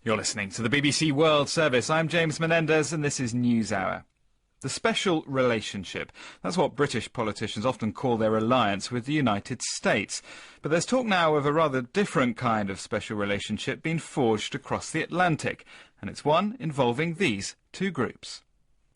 You're listening to the BBC World Service. I'm James Menendez and this is NewsHour. The special relationship. That's what British politicians often call their alliance with the United States. But there's talk now of a rather different kind of special relationship being forged across the Atlantic. And it's one involving these two groups.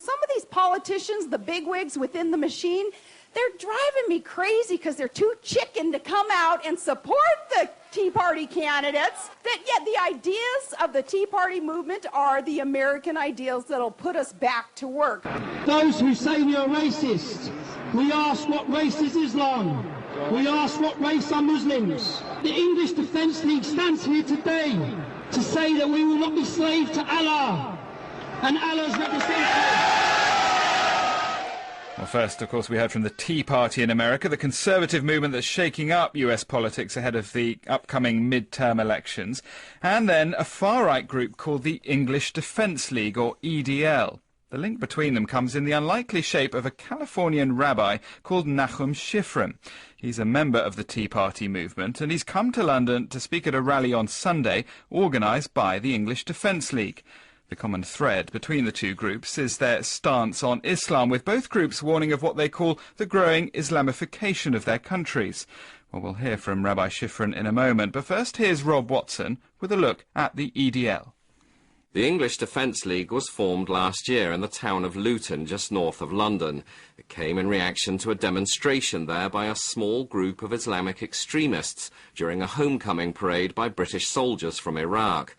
Some of these politicians, the bigwigs within the machine, they're driving me crazy because they're too chicken to come out and support the Tea Party candidates. That yet the ideas of the Tea Party movement are the American ideals that'll put us back to work. Those who say we are racist, we ask what race is Islam. We ask what race are Muslims. The English Defence League stands here today to say that we will not be slave to Allah and Allah's representatives. Well, first, of course, we heard from the Tea Party in America, the conservative movement that's shaking up US politics ahead of the upcoming midterm elections, and then a far-right group called the English Defence League, or EDL. The link between them comes in the unlikely shape of a Californian rabbi called Nachum Shifren. He's a member of the Tea Party movement, and he's come to London to speak at a rally on Sunday organised by the English Defence League. The common thread between the two groups is their stance on Islam, with both groups warning of what they call the growing Islamification of their countries. Well, we'll hear from Rabbi Shifren in a moment, but first here's Rob Watson with a look at the EDL. The English Defence League was formed last year in the town of Luton, just north of London. It came in reaction to a demonstration there by a small group of Islamic extremists during a homecoming parade by British soldiers from Iraq.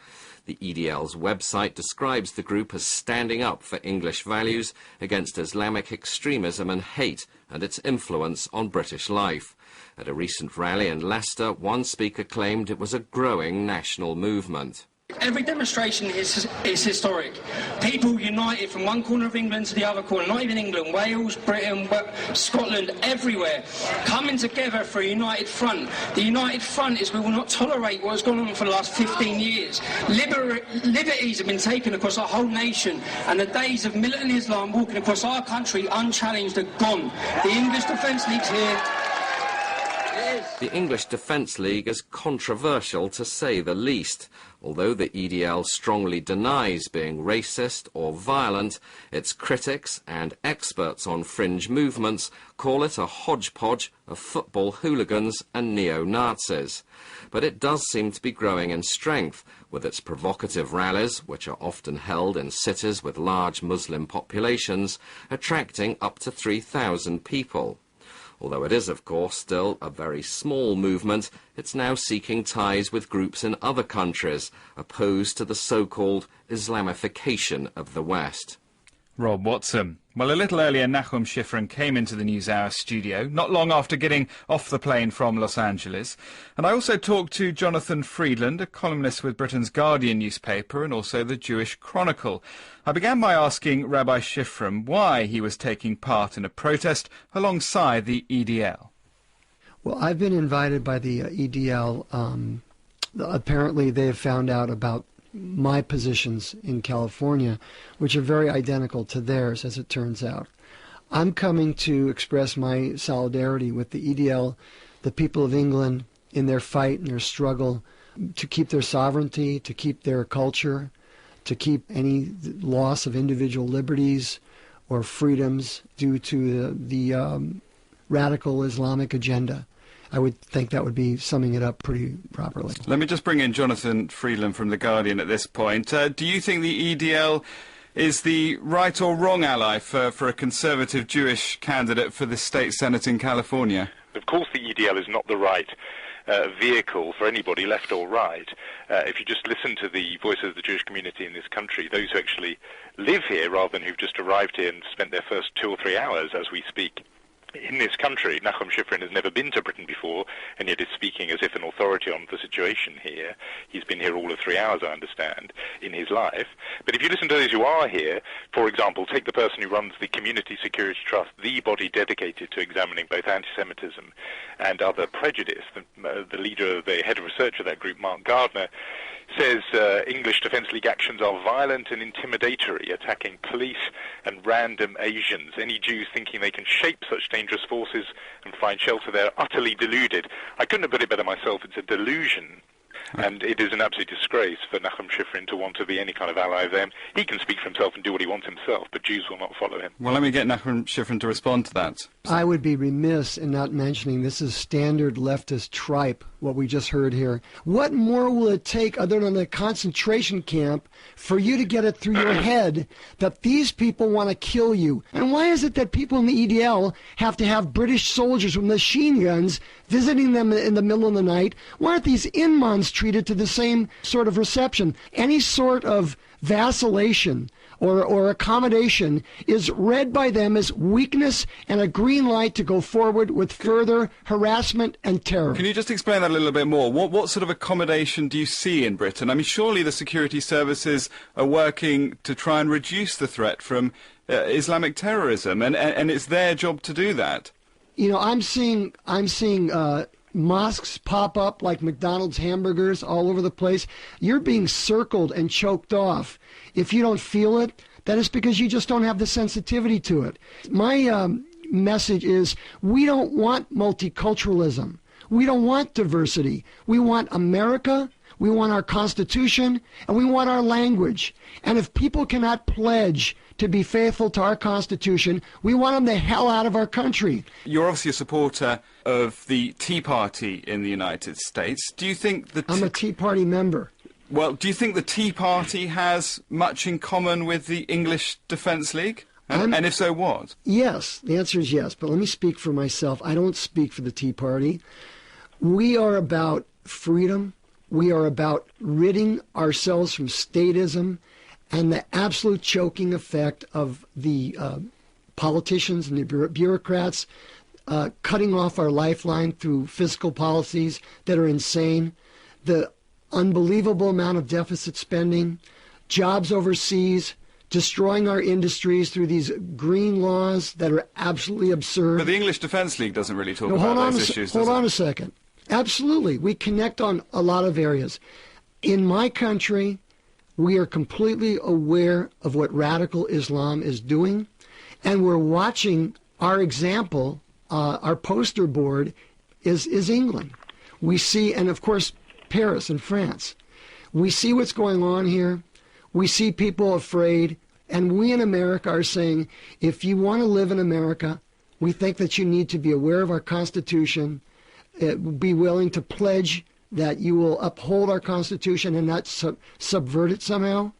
The EDL's website describes the group as standing up for English values against Islamic extremism and hate and its influence on British life. At a recent rally in Leicester, one speaker claimed it was a growing national movement. Every demonstration is historic. People united from one corner of England to the other corner, not even England, Wales, Britain, Scotland, everywhere, coming together for a united front. The united front is we will not tolerate what has gone on for the last 15 years. Liberties have been taken across our whole nation, and the days of militant Islam walking across our country unchallenged are gone. The English Defence League's here. The English Defence League is controversial to say the least. Although the EDL strongly denies being racist or violent, its critics and experts on fringe movements call it a hodgepodge of football hooligans and neo-Nazis. But it does seem to be growing in strength, with its provocative rallies, which are often held in cities with large Muslim populations, attracting up to 3,000 people. Although it is, of course, still a very small movement, it's now seeking ties with groups in other countries, opposed to the so-called Islamification of the West. Rob Watson. Well, a little earlier, Nachum Shifren came into the NewsHour studio, not long after getting off the plane from Los Angeles. And I also talked to Jonathan Friedland, a columnist with Britain's Guardian newspaper and also the Jewish Chronicle. I began by asking Rabbi Shifren why he was taking part in a protest alongside the EDL. Well, I've been invited by the EDL. Apparently they have found out about my positions in California, which are very identical to theirs, as it turns out. I'm coming to express my solidarity with the EDL, the people of England, in their fight and their struggle to keep their sovereignty, to keep their culture, to keep any loss of individual liberties or freedoms due to the radical Islamic agenda. I would think that would be summing it up pretty properly. Let me just bring in Jonathan Friedland from The Guardian at this point. Do you think the EDL is the right or wrong ally for a conservative Jewish candidate for the state senate in California? Of course the EDL is not the right vehicle for anybody, left or right. If you just listen to the voices of the Jewish community in this country, those who actually live here rather than who've just arrived here and spent their first 2 or 3 hours as we speak in this country. Nachum Shifren has never been to Britain before, and yet is speaking as if an authority on the situation here. He's been here all of 3 hours, I understand, in his life. But if you listen to those who are here, for example, take the person who runs the Community Security Trust, the body dedicated to examining both anti-Semitism and other prejudice. The leader, the head of research of that group, Mark Gardner, says English Defence League actions are violent and intimidatory, attacking police and random Asians. Any Jews thinking they can shape such dangerous forces and find shelter there are utterly deluded. I couldn't have put it better myself. It's a delusion. And it is an absolute disgrace for Nachum Shifren to want to be any kind of ally of them. He can speak for himself and do what he wants himself, but Jews will not follow him. Well, let me get Nachum Shifren to respond to that. I would be remiss in not mentioning this is standard leftist tripe, what we just heard here. What more will it take other than a concentration camp for you to get it through your head that these people want to kill you? And why is it that people in the EDL have to have British soldiers with machine guns visiting them in the middle of the night? Why aren't these Inmans treated to the same sort of reception? Any sort of vacillation or accommodation is read by them as weakness and a green light to go forward with further harassment and terror. Can you just explain that a little bit more? What sort of accommodation do you see in Britain? I mean, surely the security services are working to try and reduce the threat from Islamic terrorism, and it's their job to do that. You know, I'm seeing mosques pop up like McDonald's hamburgers all over the place. You're being circled and choked off. If you don't feel it, that is because you just don't have the sensitivity to it. My message is we don't want multiculturalism. We don't want diversity. We want America, we want our Constitution, and we want our language. And if people cannot pledge to be faithful to our Constitution, we want them the hell out of our country. You're obviously a supporter of the Tea Party in the United States. Do you think that... I'm a Tea Party member. Well, do you think the Tea Party has much in common with the English Defence League? And if so, what? Yes, the answer is yes, but let me speak for myself. I don't speak for the Tea Party. We are about freedom. We are about ridding ourselves from statism and the absolute choking effect of the politicians and the bureaucrats cutting off our lifeline through fiscal policies that are insane, the unbelievable amount of deficit spending, jobs overseas, destroying our industries through these green laws that are absolutely absurd. But the English Defence League doesn't really talk about those issues, Hold on a second. Absolutely. We connect on a lot of areas. In my country, we are completely aware of what radical Islam is doing, and we're watching our example. Our poster board is England. We see, and of course, Paris and France. We see what's going on here. We see people afraid, and we in America are saying, if you want to live in America, we think that you need to be aware of our Constitution, be willing to pledge that you will uphold our Constitution and not subvert it somehow,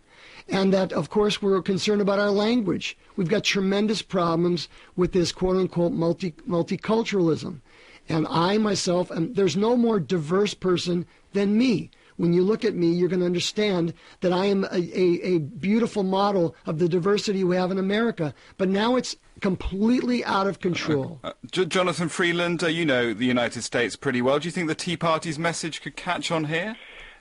and that, of course, we're concerned about our language. We've got tremendous problems with this quote-unquote multiculturalism. And I, myself, there's no more diverse person than me. When you look at me, you're going to understand that I am a beautiful model of the diversity we have in America. But now it's completely out of control. Jonathan Friedland, you know the United States pretty well. Do you think the Tea Party's message could catch on here?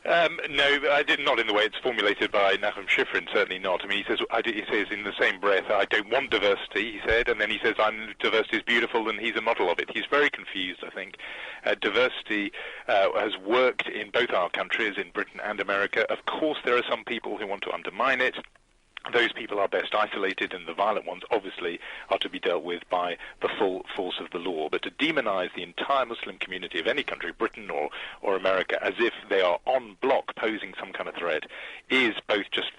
No, I did not in the way it's formulated by Nachum Shifren, certainly not. I mean, he says in the same breath, I don't want diversity, he said, and then he says, diversity is beautiful, and he's a model of it. He's very confused, I think. Diversity has worked in both our countries, in Britain and America. Of course, there are some people who want to undermine it. Those people are best isolated, and the violent ones, obviously, are to be dealt with by the full force of the law. But to demonize the entire Muslim community of any country, Britain or America, as if they are en bloc posing some kind of threat, is both just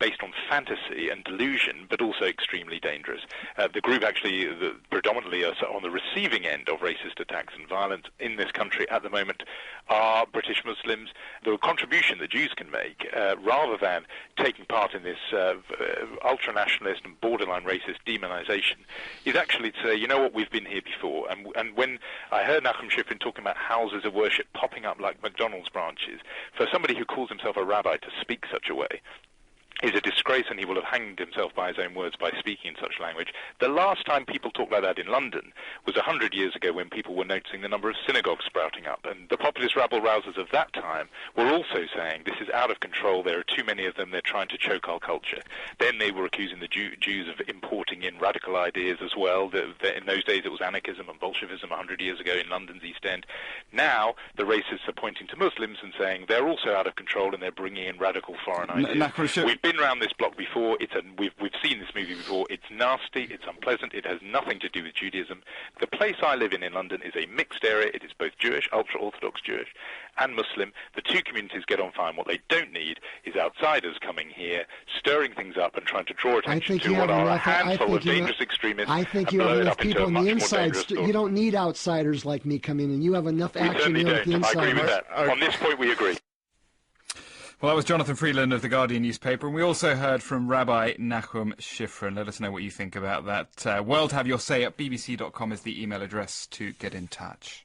based on fantasy and delusion, but also extremely dangerous. The group actually predominantly are on the receiving end of racist attacks and violence in this country at the moment are British Muslims. The contribution that Jews can make, rather than taking part in this ultra-nationalist and borderline racist demonization, is actually to say, you know what, we've been here before. And when I heard Nachum Shifren talking about houses of worship popping up like McDonald's branches, for somebody who calls himself a rabbi to speak such a way is a disgrace, and he will have hanged himself by his own words by speaking in such language. The last time people talked like that in London was 100 years ago, when people were noticing the number of synagogues sprouting up. And the populist rabble-rousers of that time were also saying, this is out of control, there are too many of them, they're trying to choke our culture. Then they were accusing the Jews of importing in radical ideas as well. In those days it was anarchism and Bolshevism 100 years ago in London's East End. Now the racists are pointing to Muslims and saying they're also out of control and they're bringing in radical foreign ideas. We've been been around this block before. We've seen this movie before. It's nasty. It's unpleasant. It has nothing to do with Judaism. The place I live in London is a mixed area. It is both Jewish, ultra-Orthodox Jewish, and Muslim. The two communities get on fine. What they don't need is outsiders coming here, stirring things up and trying to draw attention to what are a handful of dangerous extremists. I think you have enough people on the inside. You don't need outsiders like me coming in. You have enough action here at the inside. I agree with that. On this point, we agree. Well, that was Jonathan Friedland of the Guardian newspaper, and we also heard from Rabbi Nachum Shifren. Let us know what you think about that. Well, to have your say at bbc.com is the email address to get in touch.